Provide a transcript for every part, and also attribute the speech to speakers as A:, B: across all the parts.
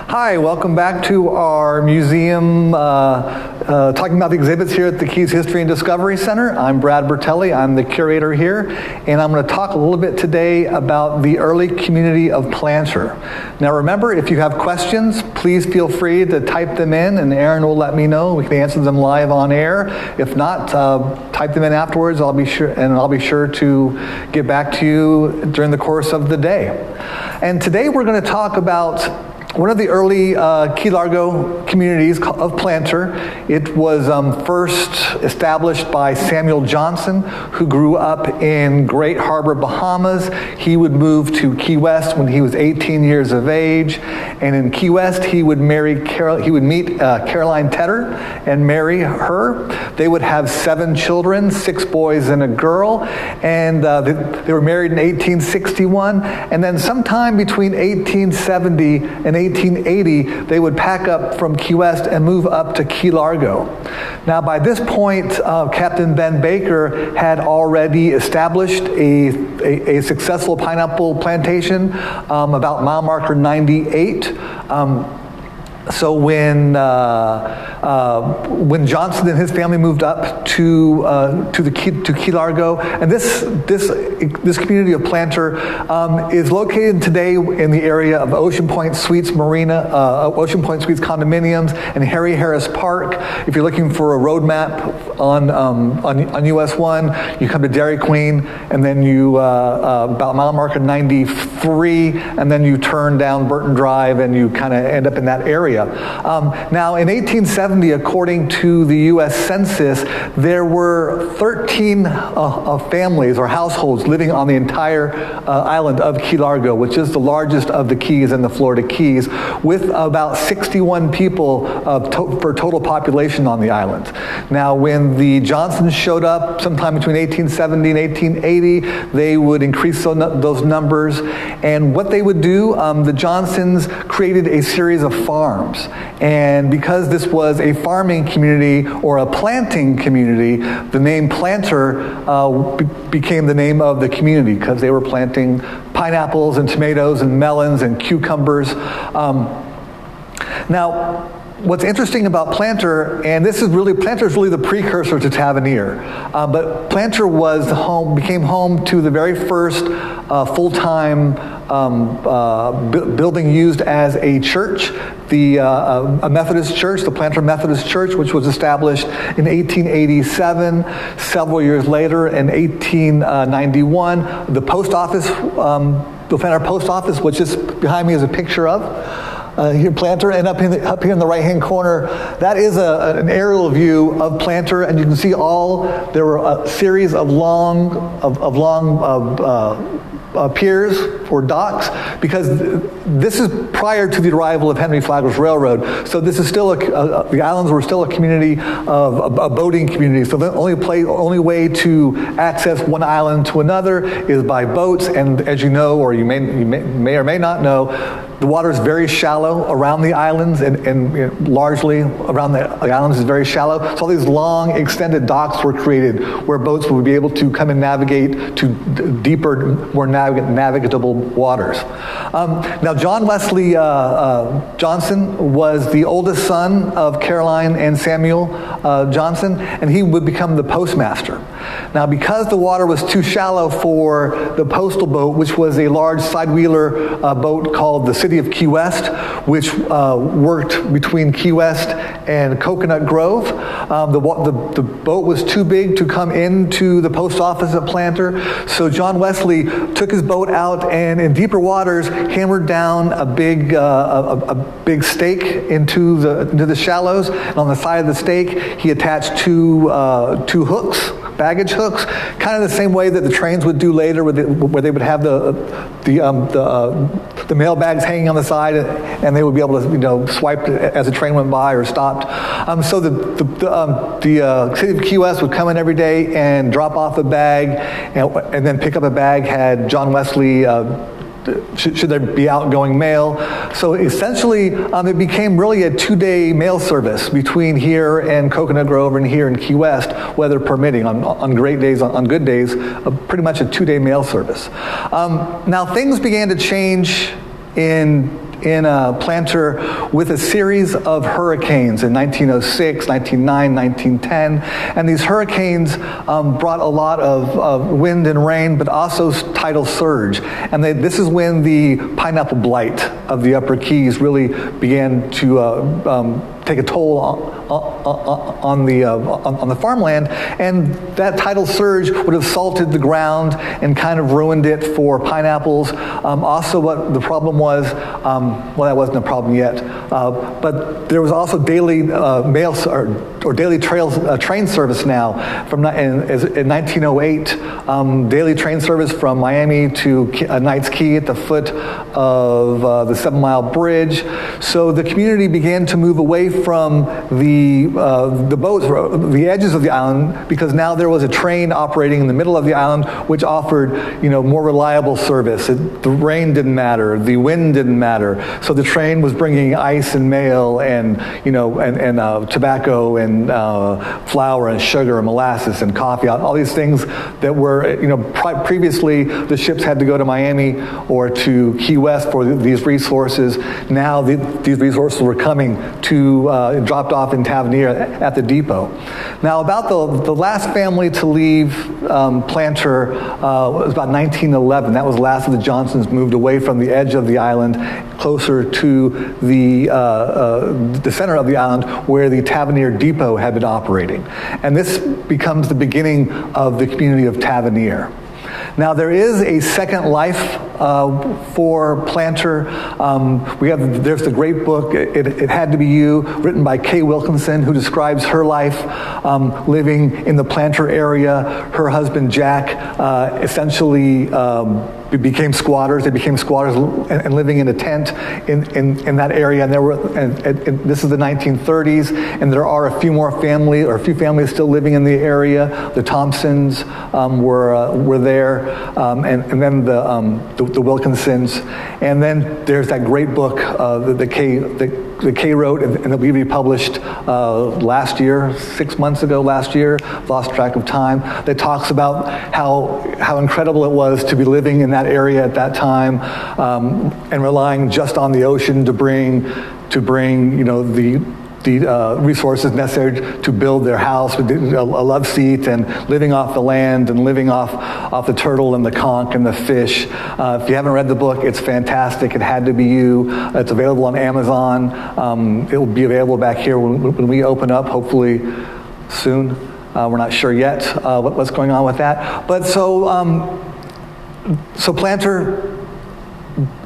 A: Hi, welcome back to our museum talking about the exhibits here at the Keys History and Discovery Center. I'm Brad Bertelli, I'm the curator here, and I'm going to talk a little bit today about the early community of Planter. Now remember, if you have questions, please feel free to type them in and Aaron will let me know. We can answer them live on air. If not, type them in afterwards. I'll be sure to get back to you during the course of the day. And today we're going to talk about one of the early Key Largo communities of Planter. It was first established by Samuel Johnson, who grew up in Great Harbor, Bahamas. He would move to Key West when he was 18 years of age, and in Key West he would meet Caroline Tedder and marry her. They would have 7 children, 6 boys and a girl, and they were married in 1861, and then sometime between 1870 and 1880, they would pack up from Key West and move up to Key Largo. Now, by this point, Captain Ben Baker had already established a successful pineapple plantation about mile marker 98. So when Johnson and his family moved up to Key Largo, and this community of Planter is located today in the area of Ocean Point Suites Marina, Ocean Point Suites condominiums, and Harry Harris Park. If you're looking for a road map on US 1, you come to Dairy Queen, and then you about mile marker 93, and then you turn down Burton Drive, and you kind of end up in that area. Now, in 1870, according to the U.S. Census, there were 13 families or households living on the entire island of Key Largo, which is the largest of the Keys and the Florida Keys, with about 61 people for total population on the island. Now, when the Johnsons showed up sometime between 1870 and 1880, they would increase those numbers, and what they would do, the Johnsons created a series of farms. And because this was a farming community or a planting community, the name Planter became the name of the community because they were planting pineapples and tomatoes and melons and cucumbers. Now, what's interesting about Planter, and Planter is really the precursor to Tavernier, but Planter became home to the very first full-time building used as a church, a Methodist church, the Planter Methodist Church, which was established in 1887. Several years later, in 1891, the post office, the Planter Post Office, which is behind me is a picture of. Here, Planter, and up here in the right-hand corner, that is an aerial view of Planter, and you can see there were a series of long piers or docks, because this is prior to the arrival of Henry Flagler's Railroad. So this is still the islands were still a community of a boating community. So the only way to access one island to another is by boats. And as you know, or you may or may not know, the water is very shallow around the islands, and largely around the islands is very shallow. So all these long, extended docks were created where boats would be able to come and navigate to deeper, more navigable waters. Now, John Wesley Johnson was the oldest son of Caroline and Samuel Johnson, and he would become the postmaster. Now, because the water was too shallow for the postal boat, which was a large side-wheeler boat called the City of Key West, which worked between Key West and Coconut Grove, the boat was too big to come into the post office at Planter, so John Wesley took his boat out and in deeper waters hammered down a big stake into the shallows, and on the side of the stake he attached two hooks, baggage hooks, kind of the same way that the trains would do later, where they would have the mail bags hanging on the side, and they would be able to swipe as the train went by or stopped. So the City of Key West would come in every day and drop off a bag, and then pick up a bag had John Wesley. Should there be outgoing mail? So essentially, it became really a 2-day mail service between here and Coconut Grove and here in Key West, weather permitting. On great days, on good days, pretty much a 2-day mail service. Now things began to change in in Planter with a series of hurricanes in 1906, 1909, 1910. And these hurricanes brought a lot of wind and rain, but also tidal surge. And this is when the pineapple blight of the Upper Keys really began to take a toll on the farmland, and that tidal surge would have salted the ground and kind of ruined it for pineapples. Also, what the problem was, well, that wasn't a problem yet, but there was also daily mail or daily train service now. In 1908, daily train service from Miami to Knights Key at the foot of the 7 Mile Bridge. So the community began to move away from the boats, the edges of the island, because now there was a train operating in the middle of the island, which offered, more reliable service. The rain didn't matter, the wind didn't matter. So the train was bringing ice and mail and tobacco and flour and sugar and molasses and coffee, all these things that were, previously the ships had to go to Miami or to Key West for these resources. Now these resources were coming to dropped off in Tavernier at the depot. Now, about the last family to leave Planter was about 1911. That was the last of the Johnsons moved away from the edge of the island, closer to the center of the island where the Tavernier depot had been operating. And this becomes the beginning of the community of Tavernier. Now, there is a second life for Planter. There's the great book, It Had to Be You, written by Kay Wilkinson, who describes her life living in the Planter area. Her husband, Jack, essentially became squatters. They became squatters and living in a tent in that area. And this is the 1930s, and there are a few families still living in the area. The Thompsons were there, and then the Wilkinsons, and then there's that great book that Kay wrote and that we republished last year, 6 months ago, lost track of time, that talks about how incredible it was to be living in that area at that time, and relying just on the ocean to bring the resources necessary to build their house, with a love seat, and living off the land and living off the turtle and the conch and the fish. If you haven't read the book, it's fantastic. It Had to Be You. It's available on Amazon. It will be available back here when we open up, hopefully soon. We're not sure yet what's going on with that. But so Planter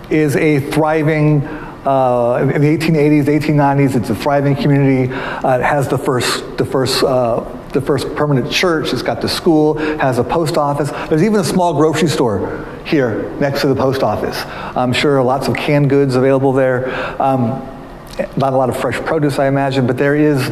A: is a thriving, in the 1880s, 1890s, it's a thriving community. It has the first permanent church. It's got the school, has a post office. There's even a small grocery store here next to the post office. I'm sure lots of canned goods available there. Not a lot of fresh produce, I imagine, but there is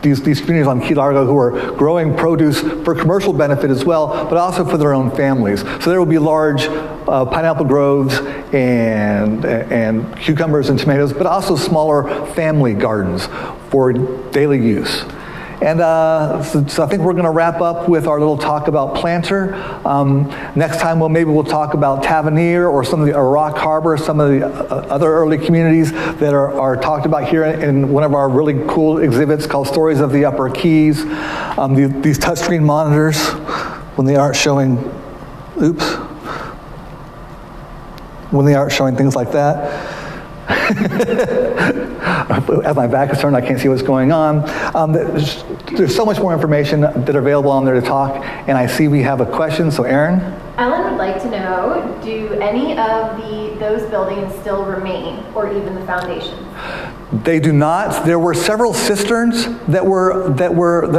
A: these communities on Key Largo who are growing produce for commercial benefit as well, but also for their own families. So there will be large pineapple groves and cucumbers and tomatoes, but also smaller family gardens for daily use. And so I think we're going to wrap up with our little talk about Planter. Next time, we'll talk about Tavernier or some of the Rock Harbor, some of the other early communities that are talked about here in one of our really cool exhibits called Stories of the Upper Keys. These touchscreen monitors, when they aren't showing things like that. As my back is turned, I can't see what's going on. There's so much more information that are available on there to talk, and I see we have a question. So, Aaron?
B: Ellen would like to know, do any of those buildings still remain, or even the foundations?
A: They do not. There were several cisterns there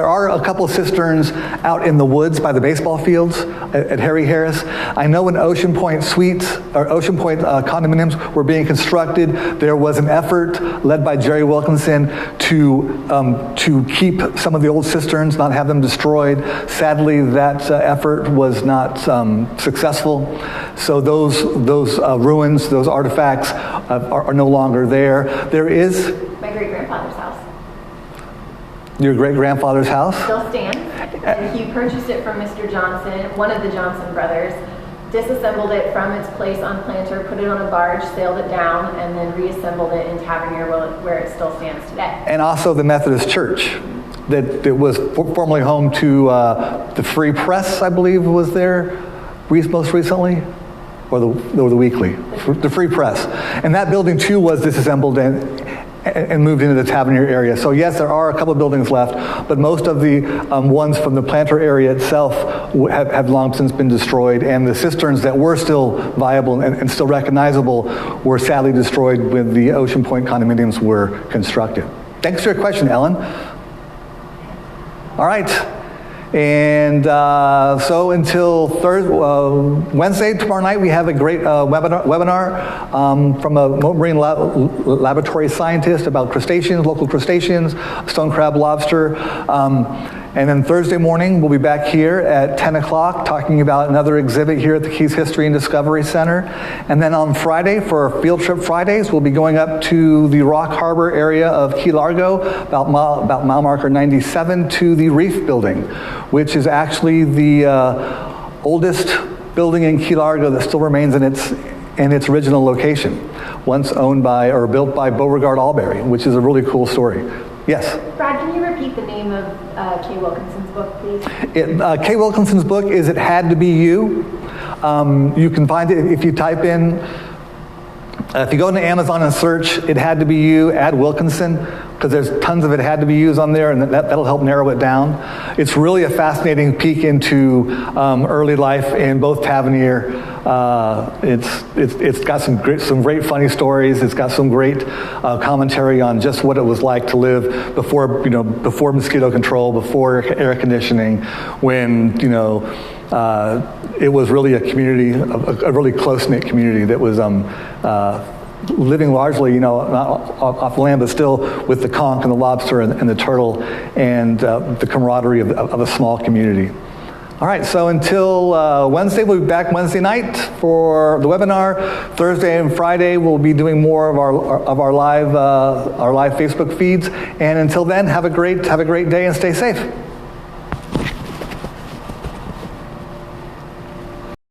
A: are a couple of cisterns out in the woods by the baseball fields at Harry Harris. I know when Ocean Point Suites or Ocean Point condominiums were being constructed, there was an effort led by Jerry Wilkinson to keep some of the old cisterns, not have them destroyed. Sadly, that effort was not successful. So those ruins, those artifacts are no longer there. There is
B: my great-grandfather's house.
A: Your great-grandfather's house?
B: Still stands, and he purchased it from Mr. Johnson, one of the Johnson brothers, disassembled it from its place on Planter, put it on a barge, sailed it down, and then reassembled it in Tavernier where it still stands today.
A: And also the Methodist Church that was formerly home to the Free Press, I believe, was there most recently, or the Weekly, the Free Press. And that building too was disassembled and moved into the Tavernier area. So yes, there are a couple of buildings left, but most of the ones from the Planter area itself have long since been destroyed, and the cisterns that were still viable and still recognizable were sadly destroyed when the Ocean Point condominiums were constructed. Thanks for your question, Ellen. All right. And so until Wednesday, tomorrow night, we have a great webinar from a marine laboratory scientist about crustaceans, local crustaceans, stone crab, lobster. And then Thursday morning, we'll be back here at 10 o'clock talking about another exhibit here at the Keys History and Discovery Center. And then on Friday, for our Field Trip Fridays, we'll be going up to the Rock Harbor area of Key Largo, about mile marker 97, to the Reef Building, which is actually the oldest building in Key Largo that still remains in its original location, once owned by or built by Beauregard Albury, which is a really cool story. Yes?
B: Brad, can you repeat the name of Kay Wilkinson's book, please?
A: Kay Wilkinson's book is It Had to Be You. You can find it if you type in, if you go into Amazon and search It Had to Be You, add Wilkinson, because there's tons of It Had to Be Yous on there, and that'll help narrow it down. It's really a fascinating peek into early life in both Tavernier. It's got some great funny stories. It's got some great commentary on just what it was like to live before mosquito control, before air conditioning, when it was really a community, a really close-knit community that was living largely, not off the land, but still with the conch and the lobster and the turtle and the camaraderie of a small community. All right, so until Wednesday, we'll be back Wednesday night for the webinar. Thursday and Friday, we'll be doing more of our live Facebook feeds. And until then, have a great day and stay safe.